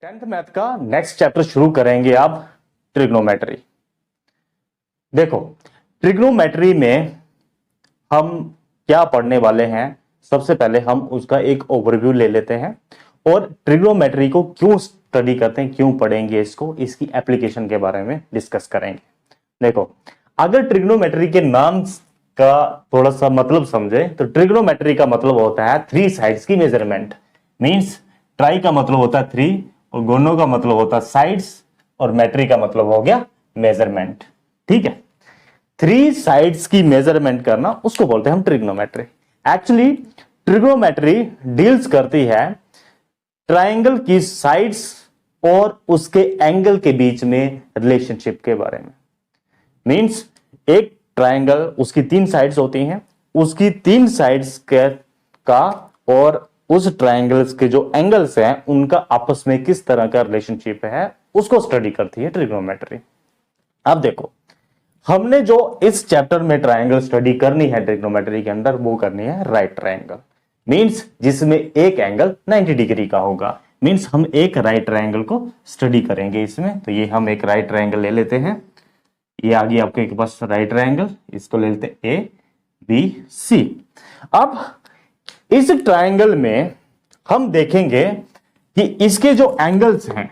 Tenth math का next chapter शुरू करेंगे आप ट्रिग्नोमेट्री। देखो, ट्रिग्नोमेट्री में हम क्या पढ़ने वाले हैं, सबसे पहले हम उसका एक ओवरव्यू ले लेते हैं और ट्रिग्नोमेट्री को क्यों स्टडी करते हैं, क्यों पढ़ेंगे इसको, इसकी एप्लीकेशन के बारे में डिस्कस करेंगे। देखो, अगर ट्रिग्नोमेट्री के नाम का थोड़ा सा मतलब समझे तो ट्रिग्नोमेट्री का मतलब होता है थ्री साइड्स की मेजरमेंट। मींस ट्राई का मतलब होता है थ्री और गोनो का मतलब होता है साइड्स और मेट्री का मतलब हो गया मेजरमेंट। ठीक है, थ्री साइड्स की मेजरमेंट करना उसको बोलते हैं हम ट्रिग्नोमेट्री। एक्चुअली ट्रिग्नोमेट्री डील्स करती है ट्रायंगल की साइड्स और उसके एंगल के बीच में रिलेशनशिप के बारे में। मींस एक ट्रायंगल, उसकी तीन साइड्स होती हैं, उसकी तीन साइड्स का और उस ट्रायंगल्स के जो एंगल्स हैं उनका आपस में किस तरह का रिलेशनशिप है उसको स्टडी करती है ट्रिग्नोमेट्री। अब देखो, हमने जो इस चैप्टर में ट्रायंगल स्टडी करनी है ट्रिग्नोमेट्री के अंदर, वो करनी है राइट ट्रायंगल। मींस जिसमें एक एंगल 90 डिग्री का होगा। मींस हम एक राइट ट्रायंगल को स्टडी करेंगे इसमें। तो ये हम एक राइट ट्रायंगल ले लेते हैं। ये आ गया आपके पास राइट ट्रायंगल, इसको ले लेते हैं ए बी सी। अब इस ट्रायंगल में हम देखेंगे कि इसके जो एंगल्स हैं,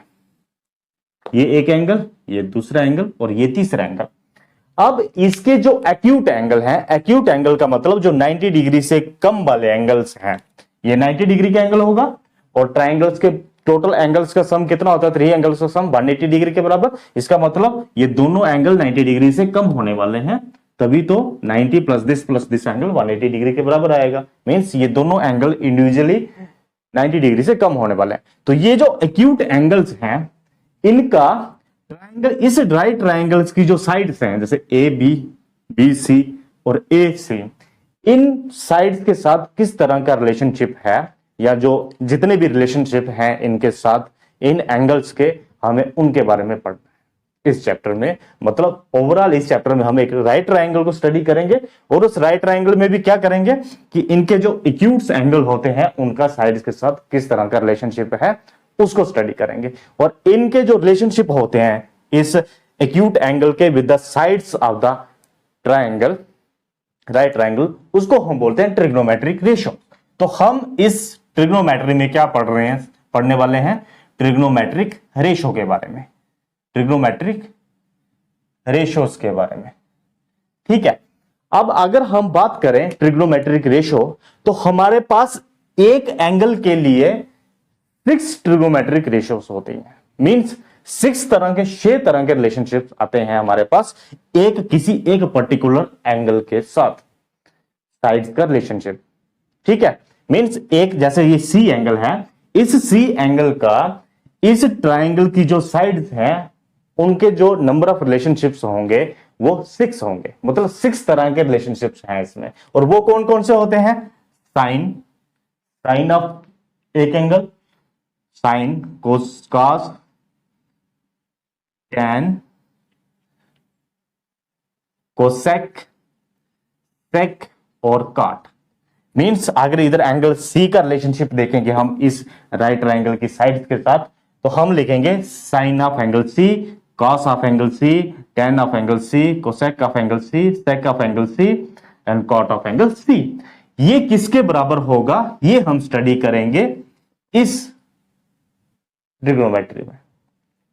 ये एक एंगल, ये दूसरा एंगल और ये तीसरा एंगल। अब इसके जो एक्यूट एंगल है, एक्यूट एंगल का मतलब जो 90 डिग्री से कम वाले एंगल्स हैं, ये 90 डिग्री का एंगल होगा और ट्रायंगल्स के टोटल एंगल्स का सम कितना होता है, थ्री एंगल्स का सम 180 डिग्री के बराबर। इसका मतलब ये दोनों एंगल 90 डिग्री से कम होने वाले हैं, तभी तो 90 प्लस दिस एंगल 180 डिग्री के बराबर आएगा। मींस ये दोनों एंगल इंडिविजुअली 90 डिग्री से कम होने वाले हैं। तो ये जो एक्यूट एंगल्स हैं, इनका ट्रायंगल, इस राइट ट्रायंगल्स की जो साइड्स हैं, जैसे ए बी, बी सी और ए सी, इन साइड्स के साथ किस तरह का रिलेशनशिप है, या जो जितने भी रिलेशनशिप हैं इनके साथ, इन एंगल्स के, हमें उनके बारे में पढ़ना है इस चैप्टर में। मतलब ओवरऑल इस चैप्टर में हम एक राइट ट्रायंगल को स्टडी करेंगे और उस राइट ट्रायंगल में भी क्या करेंगे कि इनके जो एक्यूट एंगल होते हैं उनका साइड्स के साथ किस तरह का रिलेशनशिप है उसको स्टडी करेंगे। और इनके जो रिलेशनशिप होते हैं इस एक्यूट एंगल के with the sides of the triangle, right triangle, उसको हम बोलते हैं ट्रिग्नोमेट्रिक रेशियो। तो हम इस ट्रिग्नोमेट्री में क्या पढ़ रहे हैं, पढ़ने वाले हैं ट्रिग्नोमेट्रिक रेशियो के बारे में, ट्रिग्नोमेट्रिक रेशियोज के बारे में। ठीक है, अब अगर हम बात करें ट्रिग्नोमेट्रिक रेशियो, तो हमारे पास एक एंगल के लिए 6 ट्रिग्नोमेट्रिक रेशियोज होती हैं। मींस 6 तरह के, 6 तरह के रिलेशनशिप आते हैं हमारे पास किसी एक पर्टिकुलर एंगल के साथ, साइड्स का रिलेशनशिप। ठीक है, मींस एक, जैसे ये सी एंगल है, इस सी एंगल का इस ट्रायंगल की जो साइड्स हैं उनके जो नंबर ऑफ रिलेशनशिप्स होंगे वो 6 होंगे। मतलब 6 तरह के रिलेशनशिप्स हैं इसमें। और वो कौन कौन से होते हैं? साइन ऑफ एक एंगल, साइन, कोस, कॉस, टैन, कोसेक, सेक और कॉट। मींस अगर इधर एंगल सी का रिलेशनशिप देखेंगे हम इस राइट ट्रायंगल की साइड्स के साथ, तो हम लिखेंगे sine of angle C, cos of angle C, tan of angle C, cosec of angle C, sec of angle C and cot of angle C. ये किसके बराबर होगा, ये हम स्टडी करेंगे इस ट्रिग्नोमेट्री में।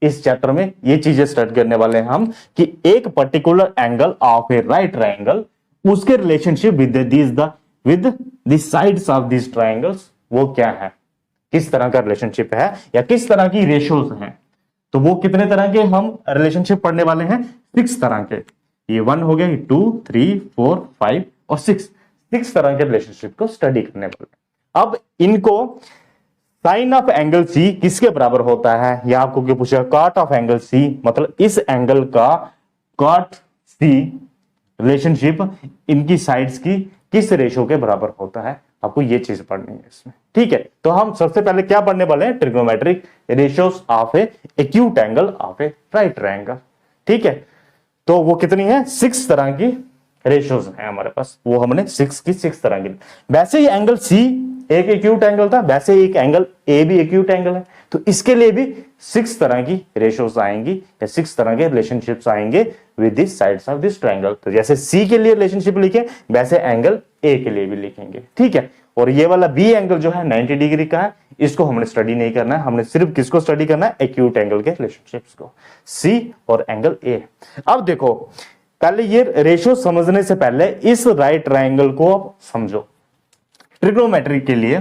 इस चैप्टर में ये चीजें स्टडी करने वाले हैं हम कि एक particular angle of a right triangle, उसके relationship with the sides of this triangles वो क्या है, किस तरह का रिलेशनशिप है या किस तरह की रेशियोज हैं। तो वो कितने तरह के हम रिलेशनशिप पढ़ने वाले हैं? 6 तरह के। ये 1 हो गया, 2, 3, 4, 5 और 6 तरह के रिलेशनशिप को स्टडी करने वाले। अब इनको साइन ऑफ एंगल सी किसके बराबर होता है, या आपको क्या पूछा, कॉट ऑफ एंगल सी, मतलब इस एंगल का कॉट सी रिलेशनशिप इनकी साइड्स की किस रेशियो के बराबर होता है, आपको ये चीज पढ़नी है इसमें। ठीक है, तो हम सबसे पहले क्या पढ़ने वाले हैं? Trigonometric ratios of A acute angle of a right triangle. ठीक है, तो वो कितनी है? 6 तरह की रेशियोज है हमारे पास, वो हमने 6 की 6 तरह की। वैसे ही एंगल सी एक एक्यूट एंगल था, वैसे एक एंगल ए भी एक्यूट एंगल है। तो इसके लिए भी 6 तरह की रेशियोज आएंगी या 6 तरह के रिलेशनशिप्स आएंगे with this sides of this triangle. तो जैसे सी के लिए रिलेशनशिप लिखे वैसे एंगल ए के लिए भी लिखेंगे, ठीक है। और ये वाला बी एंगल जो है 90 डिग्री का है, इसको हमने स्टडी नहीं करना है, हमने सिर्फ किसको स्टडी करना है, एक्यूट एंगल के रिलेशनशिप्स को, सी और एंगल ए। अब देखो, पहले ये रेशियो समझने से पहले इस राइट ट्रायंगल को आप समझो। ट्रिग्नोमेट्री के लिए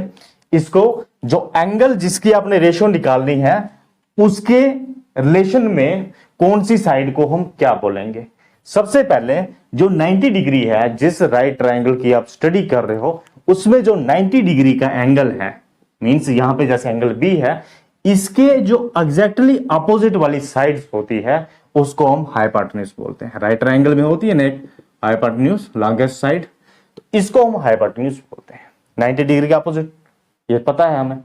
इसको जो एंगल जिसकी आपने रेशियो निकालनी है उसके रिलेशन में कौन सी साइड को हम क्या बोलेंगे। सबसे पहले जो 90 डिग्री है, जिस राइट ट्रायंगल की आप स्टडी कर रहे हो उसमें जो 90 डिग्री का एंगल है, मींस यहां पे जैसे एंगल बी है, इसके जो एग्जैक्टली अपोजिट वाली साइड्स होती है उसको हम हाइपोटेन्यूज बोलते हैं। राइट ट्रायंगल में होती है ना एक हाइपोटेन्यूज, लॉन्गेस्ट साइड, तो इसको हम हाइपोटेन्यूज बोलते हैं, 90 डिग्री के अपोजिट, ये पता है हमें।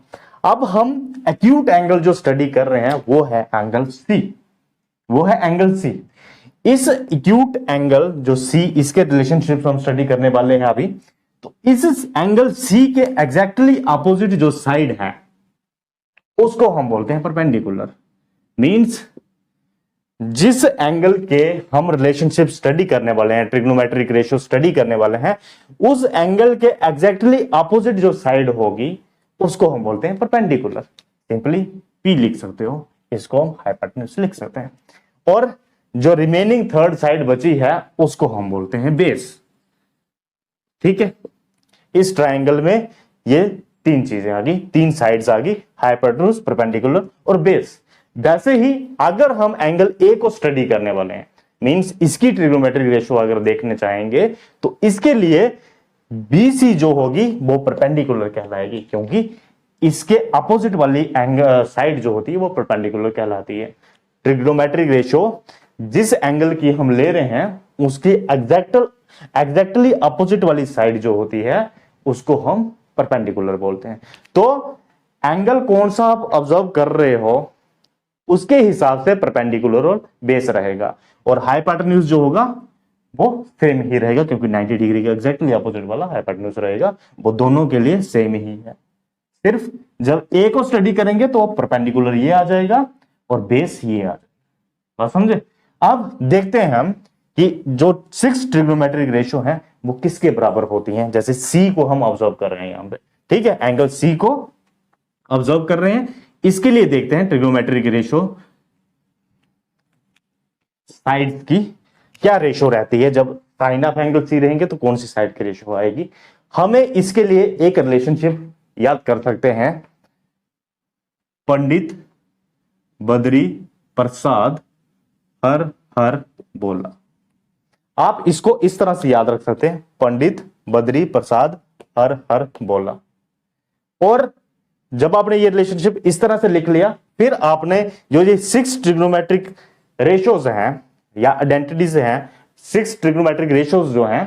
अब हम एक्यूट एंगल जो स्टडी कर रहे हैं वो है एंगल सी, वो है एंगल सी। इस एक्यूट एंगल जो सी, इसके रिलेशनशिप हम स्टडी करने वाले हैं अभी। तो इस एंगल सी के एग्जैक्टली अपोजिट जो साइड है उसको हम बोलते हैं परपेंडिकुलर। मींस जिस एंगल के हम रिलेशनशिप स्टडी करने वाले हैं, ट्रिग्नोमेट्रिक रेशियो स्टडी करने वाले हैं, उस एंगल के एग्जैक्टली अपोजिट जो साइड होगी उसको हम बोलते हैं परपेंडिकुलर। सिंपली पी लिख सकते हो, इसको हम हाइपोटेन्यूज लिख सकते हैं। और जो रिमेनिंग थर्ड साइड बची है उसको हम बोलते हैं बेस, ठीक है। इस ट्रायंगल में ये 3 चीजें आ गई, 3 साइड्स आ गई, हाइपोटेन्यूज, परपेंडिकुलर और बेस। वैसे ही अगर हम एंगल ए को स्टडी करने वाले हैं, मींस इसकी ट्रिग्नोमेट्रिक रेशियो अगर देखने चाहेंगे तो इसके लिए बीसी जो होगी वो परपेंडिकुलर कहलाएगी, क्योंकि इसके अपोजिट वाली एंगल साइड जो होती है वो परपेंडिकुलर कहलाती है। ट्रिग्नोमेट्रिक रेशियो जिस एंगल की हम ले रहे हैं उसकी एग्जैक्टली अपोजिट वाली साइड जो होती है उसको हम परपेंडिकुलर बोलते हैं। तो एंगल कौन सा आप ऑब्जर्व कर रहे हो उसके हिसाब से परपेंडिकुलर और बेस रहेगा, और हाइपोटेन्यूज जो होगा वो सेम ही रहेगा, क्योंकि 90 डिग्री के एग्जैक्टली अपोजिट वाला हाइपोटेन्यूज रहेगा, वो दोनों के लिए सेम ही है। सिर्फ जब ए को स्टडी करेंगे तो परपेंडिकुलर ये आ जाएगा और बेस ये आ जाएगा, बात समझे। अब देखते हैं हम कि जो 6 ट्रिग्नोमेट्रिक रेशियो है वो किसके बराबर होती हैं। जैसे सी को हम ऑब्जर्व कर रहे हैं यहां पे, ठीक है, एंगल सी को ऑब्जर्व कर रहे हैं। इसके लिए देखते हैं ट्रिग्नोमेट्रिक रेशियो साइड्स की क्या रेशियो रहती है। जब साइन ऑफ एंगल सी रहेंगे तो कौन सी साइड की रेशियो आएगी। हमें इसके लिए एक रिलेशनशिप याद कर सकते हैं, पंडित बद्री प्रसाद हर हर बोला। आप इसको इस तरह से याद रख सकते हैं, पंडित बद्री प्रसाद हर हर बोला। और जब आपने ये रिलेशनशिप इस तरह से लिख लिया, फिर आपने जो ये 6 ट्रिग्नोमेट्रिक रेशियोज हैं या आइडेंटिटीज हैं, 6 ट्रिग्नोमेट्रिक रेशियोज जो हैं,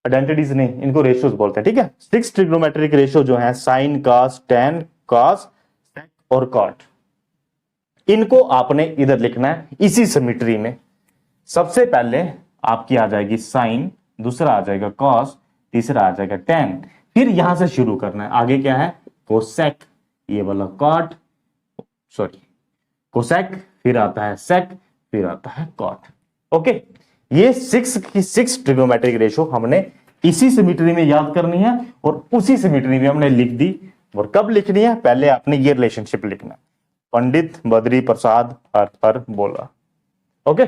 आइडेंटिटीज नहीं इनको रेशियोज बोलते हैं, ठीक है। 6 ट्रिग्नोमेट्रिक रेशियो जो हैं, साइन, कॉस, टेन, कॉस, सेक और कॉट, इनको आपने इधर लिखना है इसी सिमेट्री में। सबसे पहले आपकी आ जाएगी साइन, दूसरा आ जाएगा कॉस, तीसरा आ जाएगा टेन, फिर यहां से शुरू करना है। आगे क्या है, कोसेक, ये वाला कॉट, सॉरी कोसेक, फिर आता है सेक, फिर आता है कॉट। ओके, ये 6 की 6 ट्रिग्नोमेट्रिक रेशियो हमने इसी सिमेट्री में याद करनी है और उसी सिमेट्री में हमने लिख दी। और कब लिखनी है, पहले आपने ये रिलेशनशिप लिखना, पंडित बद्री प्रसाद हर हर बोला। ओके,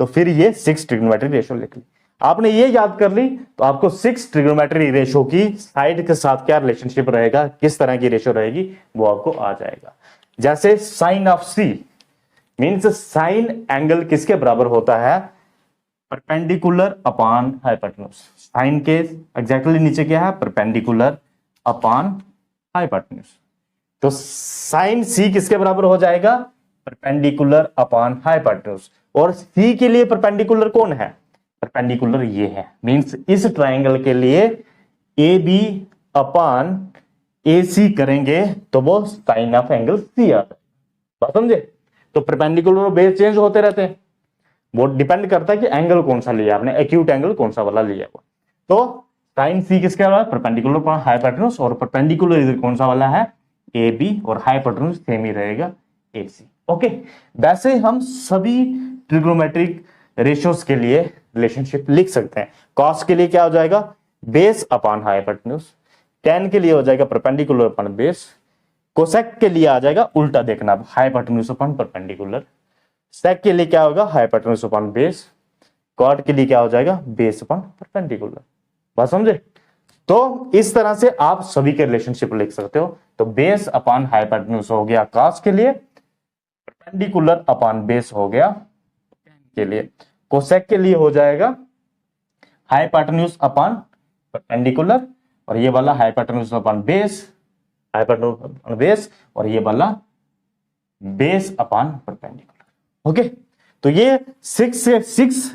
तो फिर ये 6 ट्रिग्नोमेट्रिक रेशियो लिख ली। आपने ये याद कर ली तो आपको 6 ट्रिग्नोमेट्रिक रेशियो की साइड के साथ क्या रिलेशनशिप रहेगा, किस तरह की रेशियो रहेगी, वो आपको आ जाएगा। जैसे sine of C means sine angle किसके बराबर होता है, परपेंडिकुलर अपॉन हाइपोटेन्यूज। साइन के एग्जैक्टली नीचे क्या है, परपेंडिकुलर अपॉन हाइपोटेन्यूज। तो साइन सी किसके बराबर हो जाएगा, परपेंडिकुलर अपॉन हाइपोटेन्यूज। और सी के लिए परपेंडिकुलर कौन है, परपेंडिकुलर ये है। मींस इस ट्रायंगल के लिए ए बी अपॉन ए सी करेंगे तो वो साइन ऑफ एंगल सी आता है, बात समझे। तो परपेंडिकुलर और बेस चेंज होते रहते हैं, वो डिपेंड करता है कि एंगल कौन सा लिया आपने, एक्यूट एंगल कौन सा वाला लिया हुआ। तो साइन सी किसके वाला है, परपेंडिकुलर अपॉन हाइपोटेन्यूज, और परपेंडिकुलर इधर कौन सा वाला है, ए बी, और हाइपोटेन्यूज सेम ही रहेगा ए सी। ओके, वैसे हम सभी ट्रिग्नोमेट्रिक रेशियोज के लिए रिलेशनशिप लिख सकते हैं। कॉस के लिए क्या हो जाएगा, बेस अपॉन हाइपोटेन्यूज, टेन के लिए हो जाएगा परपेंडिकुलर अपॉन बेस, कोसेक के लिए आ जाएगा उल्टा देखना, हाइपोटेन्यूज अपॉन परपेंडिकुलर, सेक के लिए क्या होगा, हाइपोटेन्यूज अपॉन बेस, कॉट के लिए क्या हो जाएगा, बेस अपॉन परपेंडिकुलर। बात समझे? तो इस तरह से आप सभी के रिलेशनशिप लिख सकते हो। तो बेस अपॉन हाइपोटेन्यूज हो गया कॉस के लिए, परपेंडिकुलर अपॉन बेस हो गया के लिए, कोसेक के लिए हो जाएगा हाइपोटेन्यूज अपॉन परपेंडिकुलर, और ये वाला hypotenuse upon base, hypotenuse upon base, और ये वाला बेस अपॉन परपेंडिकुलर। ओके, तो ये 6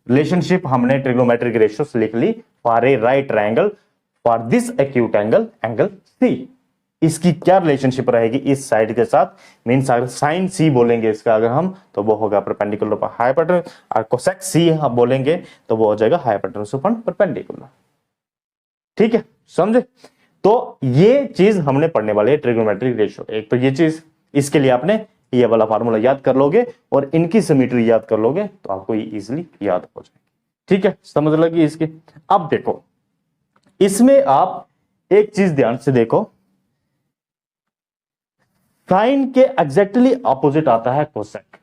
रिलेशनशिप हमने ट्रिग्नोमेट्रिक रेशियोस लिख ली for a right triangle for this acute angle, angle C. इसकी क्या रिलेशनशिप रहेगी इस साइड के साथ, मींस अगर साइन सी बोलेंगे इसका अगर हम, तो वो होगा परपेंडिकुलर पर हाइपोटेन्यूज, और कोसेक सी हम बोलेंगे तो वो हो जाएगा हाइपोटेन्यूज अपॉन परपेंडिकुलर। ठीक है, समझे? तो ये चीज हमने पढ़ने वाले ट्रिग्नोमेट्रिक रेशियो। एक तो ये चीज, इसके लिए आपने ये वाला फार्मूला याद कर लोगे और इनकी सिमेट्री याद कर लोगे तो आपको ये इजीली याद हो जाएगी। ठीक है, समझ लगी इसकी? अब देखो, इसमें आप एक चीज ध्यान से देखो, साइन के एग्जैक्टली ऑपोजिट आता है कोसेक।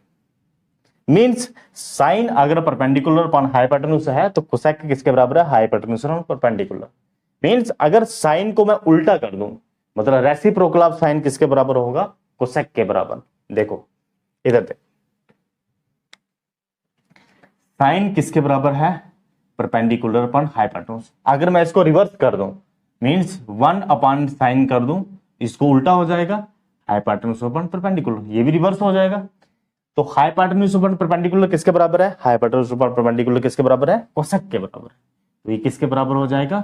मींस साइन अगर परपेंडिकुलर अपॉन हाइपोटेन्यूज है तो कोसेक किसके बराबर है, हाइपोटेन्यूज अपॉन परपेंडिकुलर। मींस अगर साइन को मैं उल्टा कर दूं, मतलब रेसिप्रोकल ऑफ साइन किसके बराबर होगा, कोसेक के बराबर। देखो इधर देख, साइन किसके बराबर है, परपेंडिकुलर अपॉन हाइपोटेन्यूज। अगर मैं इसको रिवर्स कर दूं, मींस 1 अपॉन साइन कर दूं, इसको उल्टा हो जाएगा हाइपोटेन्यूज अपॉन परपेंडिकुलर, ये भी रिवर्स हो जाएगा। तो हाइपोटेन्यूज अपॉन परपेंडिकुलर किसके बराबर है, हाइपोटेन्यूज अपॉन परपेंडिकुलर किसके बराबर है, कोसेक के बराबर है। तो ये किसके बराबर हो जाएगा,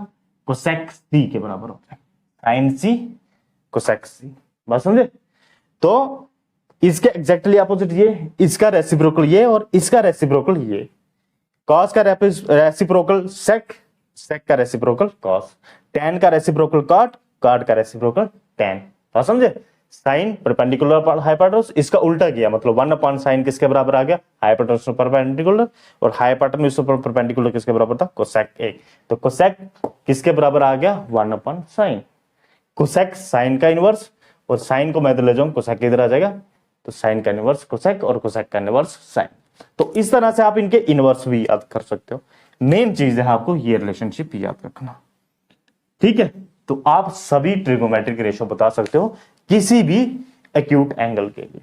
कोसेक सी के बराबर हो जाएगा, साइन सी कोसेक सी। बात समझे? तो इसके एग्जैक्टली अपोजिट ये, इसका रेसिप्रोकल ये और इसका रेसिप्रोकल ये। कॉस का रेसिप्रोकल सेक, सेक का रेसिप्रोकल कॉस, टेन का रेसिप्रोकल कॉट, कॉट का रेसिप्रोकल टेन। बात समझे? साइन परपेंडिकुलर अपॉन हाइपोटेन्यूज, इसका उल्टा किया, मतलब 1 अपॉन साइन किसके बराबर आ गया, हाइपोटेन्यूज परपेंडिकुलर, और हाइपोटेन्यूज परपेंडिकुलर किसके बराबर था, कोसेक ए। तो कोसेक किसके बराबर आ गया, 1 अपॉन साइन। कोसेक साइन का इनवर्स, और साइन को मैं इधर ले जाऊं, कोसेक इधर आ जाएगा, तो साइन का इनवर्स कोसेक और कोसेक का इनवर्स साइन। तो इस तरह से आप इनके इनवर्स भी याद कर सकते हो। मेन चीज है आपको ये रिलेशनशिप याद रखना। ठीक है, तो आप सभी ट्रिग्नोमेट्रिक रेशियो बता सकते हो किसी भी एक्यूट एंगल के लिए।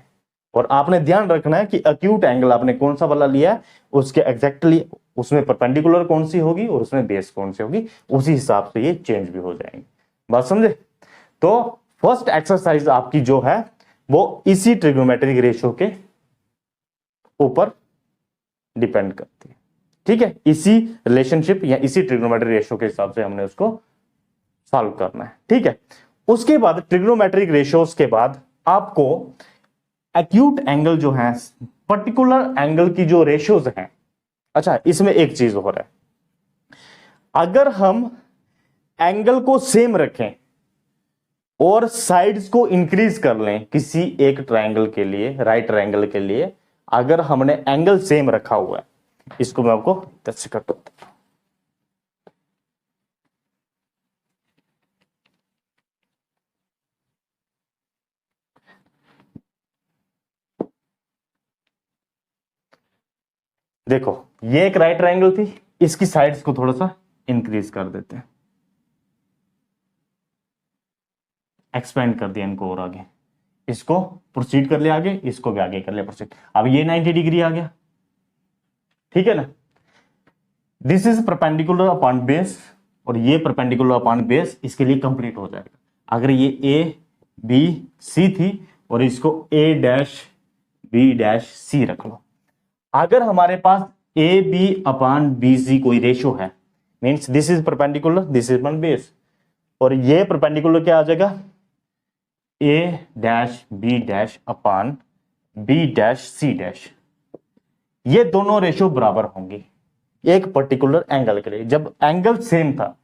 और आपने ध्यान रखना है कि एक्यूट एंगल आपने कौन सा वाला लिया है, उसके एग्जैक्टली उसमें परपेंडिकुलर कौन सी होगी और उसमें बेस कौन सी होगी, उसी हिसाब से ये चेंज भी हो जाएंगे। बात समझे? तो फर्स्ट एक्सरसाइज आपकी जो है वो इसी ट्रिग्नोमेट्रिक रेशियो के ऊपर डिपेंड करती है। ठीक है, इसी रिलेशनशिप या इसी ट्रिग्नोमेट्रिक रेशियो के हिसाब से हमने उसको सॉल्व करना है। ठीक है, उसके बाद ट्रिग्नोमेट्रिक रेशियोज के बाद आपको एक्यूट एंगल जो है, पर्टिकुलर एंगल की जो रेशियोज हैं। अच्छा, इसमें एक चीज हो रहा है, अगर हम एंगल को सेम रखें और साइड्स को इंक्रीज कर लें किसी एक ट्रायंगल के लिए, राइट ट्रायंगल के लिए, अगर हमने एंगल सेम रखा हुआ है, इसको मैं आपको कैसे करता हूं। देखो, ये एक राइट ट्रायंगल थी, इसकी साइड्स को थोड़ा सा इंक्रीज कर देते हैं, एक्सपेंड कर दिया इनको और आगे, इसको प्रोसीड कर लिया आगे, इसको भी आगे कर लिया प्रोसीड। अब ये 90 डिग्री आ गया। ठीक है ना, this is perpendicular upon base, और ये परपेंडिकुलर अपॉन बेस इसके लिए कंप्लीट हो जाएगा। अगर ये ए बी सी थी और इसको A dash B dash C रख लो। अगर हमारे पास A B upon B C कोई रेशियो है, means this is perpendicular, this is upon base, और ये परपेंडिकुलर क्या आ जाएगा, A dash B dash upon B dash C dash. ये दोनों रेशियो बराबर होंगे एक पर्टिकुलर एंगल के लिए। जब एंगल सेम था,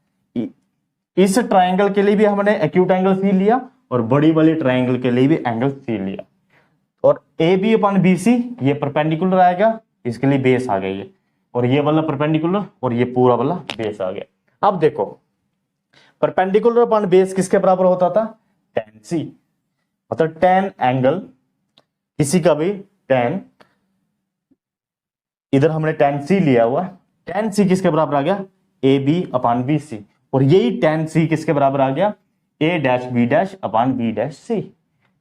इस ट्रायंगल के लिए भी हमने एक्यूट एंगल सी लिया और बड़ी वाली ट्रायंगल के लिए भी एंगल सी लिया, और A B upon B C ये परपेंडिकुलर आएगा, इसके लिए बेस आ गई है, और ये वाला परपेंडिकुलर और ये पूरा वाला बेस आ गया। अब देखो परपेंडिकुलर अपॉन बेस किसके बराबर होता था, tan सी, मतलब tan एंगल किसी का भी tan, इधर हमने tan सी लिया हुआ, tan सी किसके बराबर आ गया, A B upon B C, और यही tan सी किसके बराबर आ गया, A dash B dash upon B dash C.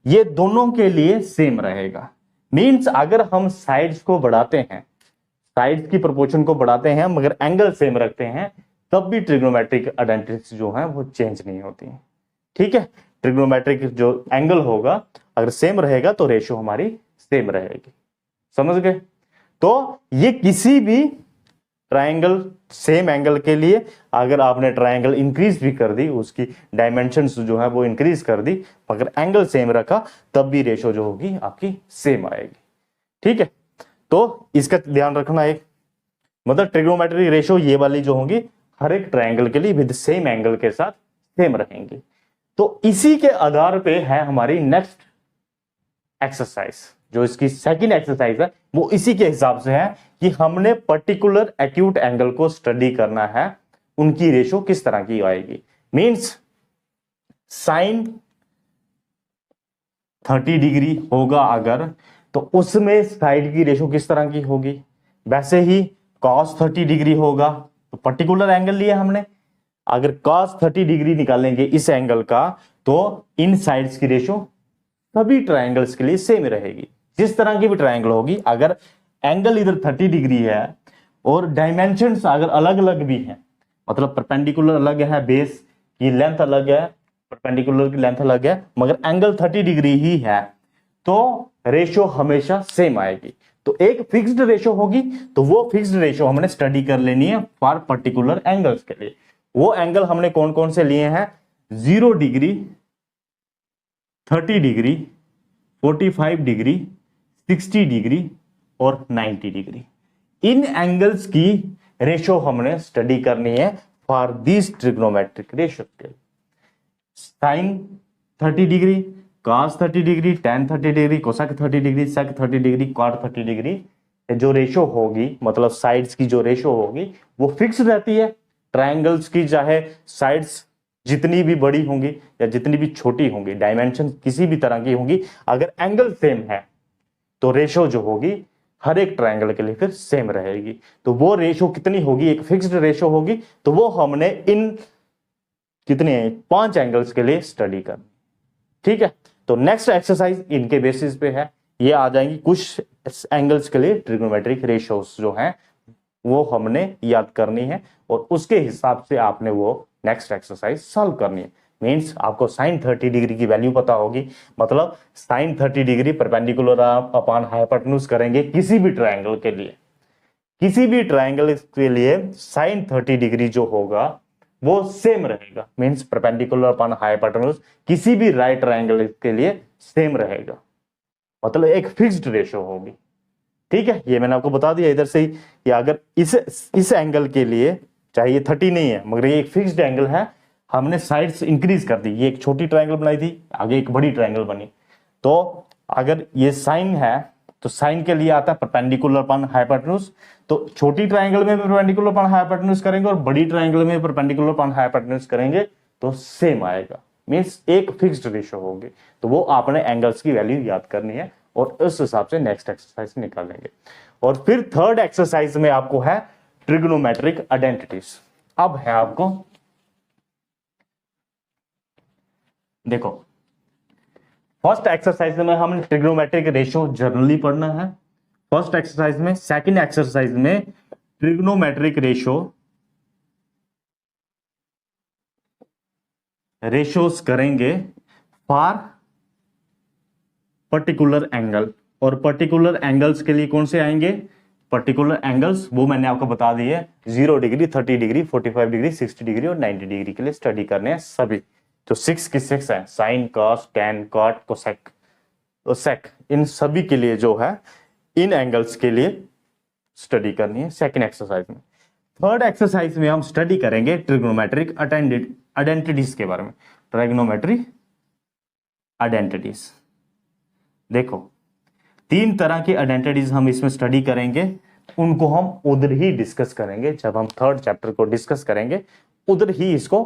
ये दोनों के लिए सेम रहेगा। मींस अगर हम साइड्स को बढ़ाते हैं, साइड्स की प्रोपोर्शन को बढ़ाते हैं मगर एंगल सेम रखते हैं, तब भी ट्रिग्नोमेट्रिक आइडेंटिटीज जो है वो चेंज नहीं होती है। ठीक है, ट्रिग्नोमेट्रिक जो एंगल होगा अगर सेम रहेगा तो रेशियो हमारी सेम रहेगी। समझ गए? तो ये किसी भी ट्रायंगल सेम एंगल के लिए अगर आपने ट्रायंगल इंक्रीज भी कर दी, उसकी डायमेंशंस जो है वो इंक्रीज कर दी, अगर एंगल सेम रखा तब भी रेशियो जो होगी आपकी सेम आएगी। ठीक है, तो इसका ध्यान रखना एक, मतलब ट्रिग्नोमेट्रिक रेशियो ये वाली जो होंगी हर एक ट्रायंगल के लिए विद सेम एंगल के साथ सेम रहेंगी। तो इसी के आधार पे है हमारी नेक्स्ट एक्सरसाइज, जो इसकी सेकंड एक्सरसाइज है वो इसी के हिसाब से है कि हमने पर्टिकुलर एक्यूट एंगल को स्टडी करना है, उनकी रेशो किस तरह की आएगी। मींस साइन 30 डिग्री होगा अगर, तो उसमें साइड की रेशो किस तरह की होगी। वैसे ही cos 30 डिग्री होगा तो पर्टिकुलर एंगल लिया हमने, अगर cos 30 डिग्री निकालेंगे इस एंगल का तो इन साइड्स की रेशो सभी ट्रायंगल्स के लिए सेम रहेगी। जिस तरह की भी ट्रायंगल होगी, अगर एंगल इधर 30 डिग्री है और डायमेंशंस अगर अलग अलग भी हैं, मतलब परपेंडिकुलर अलग है, बेस की लेंथ अलग है, परपेंडिकुलर की लेंथ अलग है, मगर एंगल 30 डिग्री ही है, तो रेशो हमेशा सेम आएगी। तो एक फिक्स्ड रेशो होगी, तो वो फिक्स्ड रेशो हमने स्टडी कर लेनी है फॉर पर्टिकुलर एंगल्स के लिए। वो एंगल हमने कौन कौन से लिए हैं, 0 डिग्री, 30 डिग्री, 45 डिग्री, 60 डिग्री और 90 डिग्री। इन एंगल्स की रेशो हमने स्टडी करनी है फॉर दिस ट्रिग्नोमेट्रिक रेशो के। Sine 30 degree, cos 30 degree, tan 30 degree, cosec 30 degree, sec 30 degree, cot 30 degree, जो रेशो होगी, मतलब साइड्स की जो रेशो होगी वो फिक्स रहती है। ट्रायंगल्स की चाहे साइड्स जितनी भी बड़ी होंगी या जितनी भी छोटी होंगी, डायमेंशन किसी भी तरह की होंगी, अगर एंगल सेम है तो रेशो जो होगी हर एक ट्रायंगल के लिए फिर सेम रहेगी। तो वो रेशो कितनी होगी, एक फिक्स्ड रेशो होगी, तो वो हमने इन कितने 5 एंगल्स के लिए स्टडी करनी। ठीक है, तो नेक्स्ट एक्सरसाइज इनके बेसिस पे है, ये आ जाएंगी कुछ एंगल्स के लिए ट्रिग्नोमेट्रिक रेशियोज जो हैं वो हमने याद करनी है, और उसके हिसाब से आपने वो नेक्स्ट एक्सरसाइज सॉल्व करनी है। मींस आपको साइन 30 डिग्री की वैल्यू पता होगी, मतलब sine 30 degree perpendicular upon hypotenuse करेंगे किसी भी ट्रायंगल के लिए, किसी भी ट्रायंगल के लिए साइन 30 डिग्री जो होगा वो सेम रहेगा। मींस परपेंडिकुलर अपॉन हाइपोटेन्यूज किसी भी राइट ट्रायंगल के लिए सेम रहेगा, मतलब एक फिक्स्ड रेशो होगी। ठीक है, ये मैंने आपको बता दिया इधर से ही कि अगर इस एंगल के लिए चाहिए 30 नहीं है मगर ये एक फिक्स्ड एंगल है, हमने साइड्स इंक्रीज कर दी, ये एक छोटी ट्रायंगल बनाई थी, आगे एक बड़ी ट्रायंगल बनी, तो अगर ये साइन है तो साइन के लिए आता है परपेंडिकुलर अपॉन हाइपोटेन्यूज, तो छोटी ट्रायंगल में परपेंडिकुलर अपॉन हाइपोटेन्यूज करेंगे और बड़ी ट्रायंगल में परपेंडिकुलर अपॉन हाइपोटेन्यूज करेंगे तो सेम आएगा। मींस एक फिक्स्ड रेशो होगी, तो वो आपने एंगल्स की वैल्यू याद करनी है और उस हिसाब से नेक्स्ट एक्सरसाइज निकालेंगे। और फिर थर्ड एक्सरसाइज में आपको है ट्रिग्नोमेट्रिक आइडेंटिटीज। अब है आपको देखो, फर्स्ट एक्सरसाइज में हम ट्रिग्नोमेट्रिक रेशियो जनरली पढ़ना है फर्स्ट एक्सरसाइज में। सेकंड एक्सरसाइज में ट्रिग्नोमेट्रिक रेशियोज करेंगे फॉर पर्टिकुलर एंगल, और पर्टिकुलर एंगल्स के लिए कौन से आएंगे, पर्टिकुलर एंगल्स वो मैंने आपको बता दिए 0 डिग्री, 30 डिग्री, 45 डिग्री, 60 डिग्री और 90 डिग्री के लिए स्टडी करने हैं सभी। तो 6 की 6 है, sine, cos, tan, cot, cosec, sec, इन सभी के लिए जो है इन एंगल्स के लिए स्टडी करनी है सेकेंड एक्सरसाइज में। थर्ड एक्सरसाइज में हम स्टडी करेंगे ट्रिग्नोमेट्रिक आइडेंटिटीज के बारे में, ट्राइगोनोमेट्री आइडेंटिटीज। देखो 3 तरह की आइडेंटिटीज हम इसमें स्टडी करेंगे, उनको हम उधर ही डिस्कस करेंगे, जब हम 3rd चैप्टर को डिस्कस करेंगे उधर ही इसको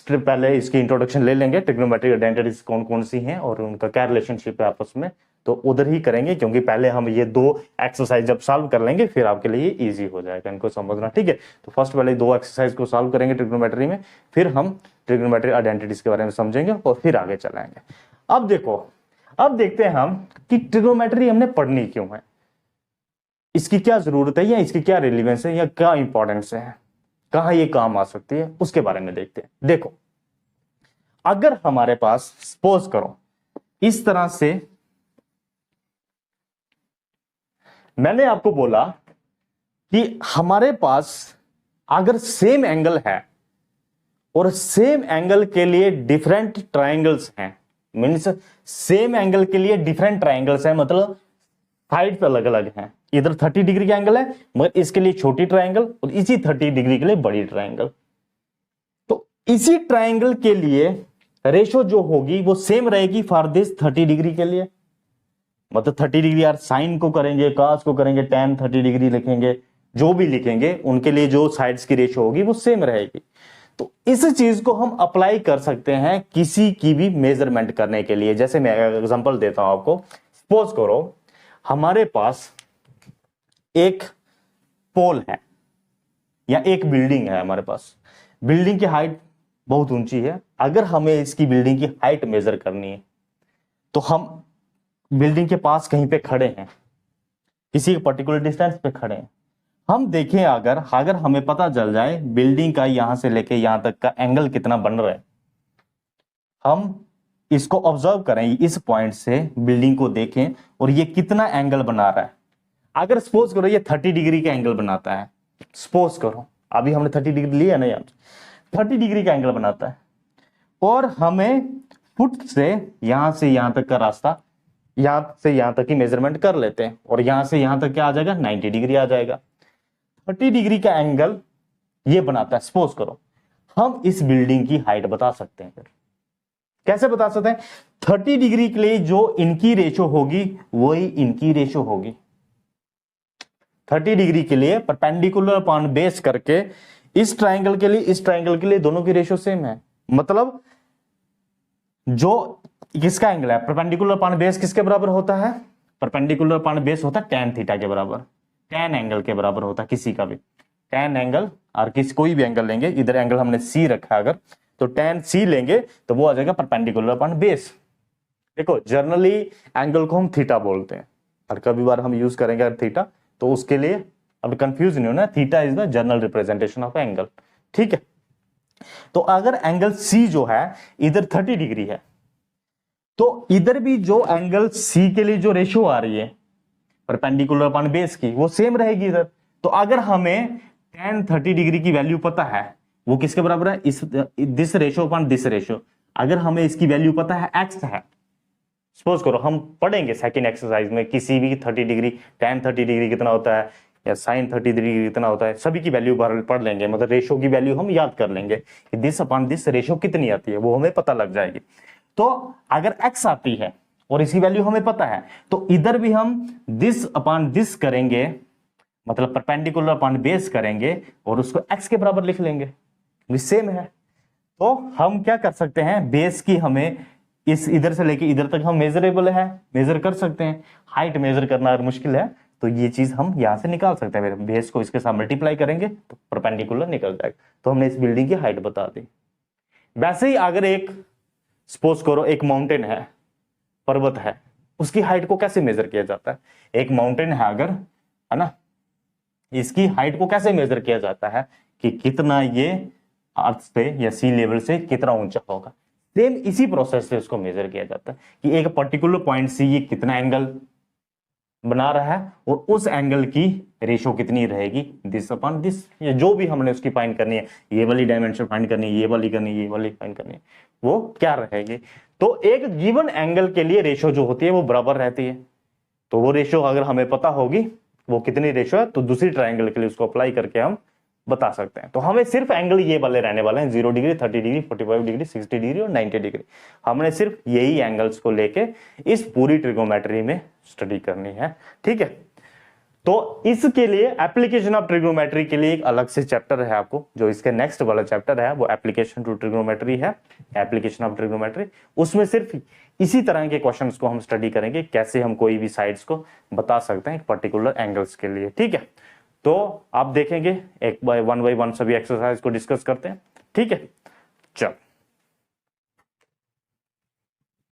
पहले इसकी इंट्रोडक्शन ले लेंगे, ट्रिग्नोमेट्रिक आइडेंटिटीज कौन कौन सी हैं और उनका क्या रिलेशनशिप है आपस में, तो उधर ही करेंगे, क्योंकि पहले हम ये 2 एक्सरसाइज जब सॉल्व कर लेंगे फिर आपके लिए इजी हो जाएगा इनको समझना, ठीक है। तो फर्स्ट वाले 2 एक्सरसाइज को सॉल्व करेंगे ट्रिग्नोमेट्री में, फिर हम ट्रिग्नोमेट्रिक आइडेंटिटीज के बारे में समझेंगे और फिर आगे चलाएंगे। अब देखो, अब देखते हैं हम कि ट्रिग्नोमेट्री हमने पढ़नी क्यों है, इसकी क्या जरूरत है या इसकी क्या रिलेवेंस है या क्या इंपॉर्टेंस है, कहां ये काम आ सकती है, उसके बारे में देखते हैं। देखो अगर हमारे पास सपोज करो इस तरह से, मैंने आपको बोला कि हमारे पास अगर सेम एंगल है और सेम एंगल के लिए डिफरेंट ट्रायंगल्स हैं, मीन्स सेम एंगल के लिए डिफरेंट ट्रायंगल्स हैं, मतलब साइड्स अलग अलग हैं, इधर 30 डिग्री का एंगल है मगर इसके लिए छोटी ट्रायंगल और इसी 30 डिग्री के लिए बड़ी ट्रायंगल, तो इसी ट्रायंगल के लिए रेशो जो होगी वो सेम रहेगी फॉर दिस 30 डिग्री के लिए, मतलब 30 डिग्री यार साइन को करेंगे, कॉस को करेंगे, tan 30 डिग्री लिखेंगे, जो भी लिखेंगे उनके लिए जो साइड्स की रेशो होगी वो सेम रहेगी। तो इस चीज को हम अप्लाई कर सकते हैं किसी की भी मेजरमेंट करने के लिए। जैसे मैं एग्जांपल देता हूं आपको, सपोज करो हमारे पास एक पोल है या एक बिल्डिंग है, हमारे पास बिल्डिंग की हाइट बहुत ऊंची है, अगर हमें इसकी बिल्डिंग की हाइट मेजर करनी है तो हम बिल्डिंग के पास कहीं पे खड़े हैं, किसी पर्टिकुलर डिस्टेंस पे खड़े हैं, हम देखें अगर हमें पता चल जाए बिल्डिंग का यहां से लेके यहां तक का एंगल कितना बन रहा है, हम इसको ऑब्जर्व करें, इस पॉइंट से बिल्डिंग को देखें और ये कितना एंगल बना रहा है। अगर सपोज करो ये 30 डिग्री का एंगल बनाता है, सपोज करो अभी हमने 30 डिग्री लिया ना, यार 30 डिग्री का एंगल बनाता है और हमें फुट से यहां तक का रास्ता, यहां से यहां तक की मेजरमेंट कर लेते हैं और यहां से यहां तक क्या आ जाएगा, 90 डिग्री आ जाएगा। 30 डिग्री का एंगल ये बनाता है, सपोज करो हम इस बिल्डिंग की हाइट बता सकते हैं। फिर कैसे बता सकते हैं, 30 डिग्री के लिए जो इनकी रेशो होगी वही इनकी रेशो होगी। 30 डिग्री के लिए परपेंडिकुलर अपॉन बेस करके इस ट्रायंगल के लिए, इस ट्रायंगल के लिए दोनों की रेशो सेम है, मतलब जो किसका एंगल है, परपेंडिकुलर अपॉन बेस किसके बराबर होता है, परपेंडिकुलर अपॉन बेस होता है tan थीटा के बराबर, tan एंगल के बराबर होता है किसी का भी, tan एंगल और किसी कोई भी एंगल लेंगे, इधर एंगल हमने C रखा अगर तो tan C लेंगे तो वो आ जाएगा परपेंडिकुलर अपॉन बेस। देखो जनरली एंगल को हम थीटा बोलते हैं और कभी बार हम यूज करेंगे अगर थीटा, तो उसके लिए अब कंफ्यूज नहीं होना, theta is the general representation of angle, ठीक है। तो अगर एंगल C जो है इधर 30 डिग्री है तो इधर भी जो एंगल C के लिए जो रेशियो आ रही है परपेंडिकुलर अपॉन बेस की वो सेम रहेगी इधर। तो अगर हमें tan 30 डिग्री की वैल्यू पता है वो किसके बराबर है, इस this ratio upon this ratio, अगर हमें इसकी वैल्यू पता है x है, सपोज करो हम पढ़ेंगे सेकंड एक्सरसाइज में किसी भी 30 डिग्री tan 30 डिग्री कितना होता है या sin 30 डिग्री कितना होता है, सभी की वैल्यू पढ़ लेंगे, मतलब रेशियो की वैल्यू हम याद कर लेंगे कि दिस अपॉन दिस रेशियो कितनी आती है वो हमें पता लग जाएगी। तो अगर x आती है और इसकी वैल्यू हमें पता है तो इधर भी हम दिस अपॉन दिस करेंगे, मतलब परपेंडिकुलर अपॉन बेस करेंगे और उसको x के बराबर लिख लेंगे, सेम है। तो हम क्या कर सकते हैं, बेस की हमें इस इधर से लेके इधर तक हम मेजरेबल है, मेजर कर सकते हैं। हाइट मेजर करना अगर मुश्किल है तो ये चीज हम यहां से निकाल सकते हैं, बेस को इसके साथ मल्टीप्लाई करेंगे तो परपेंडिकुलर निकल जाएगा। तो हमने इस बिल्डिंग की हाइट बता दी। वैसे ही अगर एक सपोज करो एक माउंटेन है, पर्वत है, उसकी हाइट को कैसे मेजर किया जाता है, एक माउंटेन है अगर, है ना, इसकी हाइट को कैसे मेजर किया जाता है कि कितना ये अर्थ से या सी लेवल से कितना ऊंचा होगा, सेम इसी प्रोसेस से उसको मेजर किया जाता है कि एक पर्टिकुलर पॉइंट से ये कितना एंगल बना रहा है और उस एंगल की रेशो कितनी रहेगी, दिस अपॉन दिस, या जो भी हमने उसकी फाइंड करनी है, ये वाली डायमेंशन फाइंड करनी है, ये वाली करनी है, ये वाली फाइंड करनी है, वो क्या रहेगी। तो एक गिवन एंगल के लिए रेशो जो होती है वो बराबर रहती है। तो वो रेशो अगर हमें पता होगी वो कितनी रेशो है तो दूसरी ट्रायंगल के लिए उसको अप्लाई करके हम बता सकते हैं। तो हमें सिर्फ एंगल ये वाले रहने वाले हैं, 0 डिग्री, 30 डिग्री, 45 डिग्री, 60 डिग्री और 90 डिग्री। हमने सिर्फ यही एंगल्स को लेके इस पूरी ट्रिग्नोमेट्री में स्टडी करनी है, ठीक है। तो इसके लिए एप्लीकेशन ऑफ ट्रिग्नोमेट्री के लिए एक अलग से चैप्टर है आपको, जो इसके नेक्स्ट वाला चैप्टर है वो एप्लीकेशन टू ट्रिग्नोमेट्री है, एप्लीकेशन ऑफ ट्रिग्नोमेट्री। उसमें सिर्फ इसी तरह के क्वेश्चंस को हम स्टडी करेंगे, कैसे हम कोई भी साइड्स को बता सकते हैं एक पर्टिकुलर एंगल्स के लिए, ठीक है। तो आप देखेंगे एक बाय वन सभी एक्सरसाइज को डिस्कस करते हैं, ठीक है। चलो।